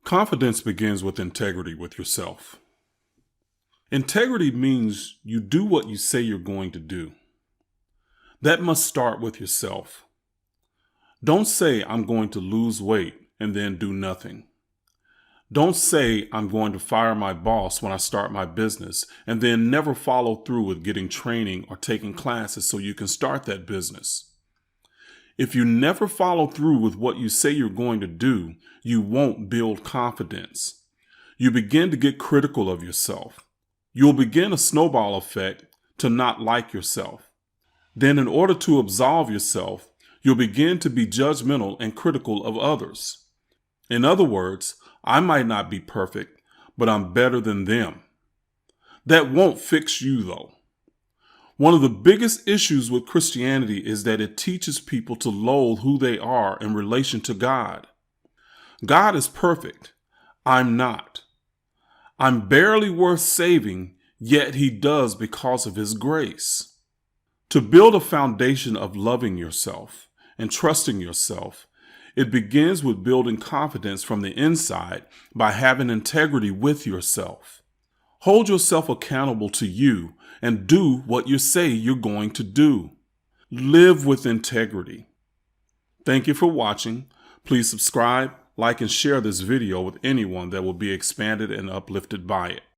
Confidence begins with integrity with yourself. Integrity means you do what you say you're going to do. That must start with yourself. Don't say, I'm going to lose weight and then do nothing. Don't say, I'm going to fire my boss when I start my business and then never follow through with getting training or taking classes so you can start that business. If you never follow through with what you say you're going to do, you won't build confidence. You begin to get critical of yourself. You'll begin a snowball effect to not like yourself. Then in order to absolve yourself, you'll begin to be judgmental and critical of others. In other words, I might not be perfect, but I'm better than them. That won't fix you though. One of the biggest issues with Christianity is that it teaches people to loathe who they are in relation to God. God is perfect. I'm not. I'm barely worth saving, yet He does because of His grace. To build a foundation of loving yourself and trusting yourself, it begins with building confidence from the inside by having integrity with yourself. Hold yourself accountable to you and do what you say you're going to do. Live with integrity. Thank you for watching. Please subscribe, like, and share this video with anyone that will be expanded and uplifted by it.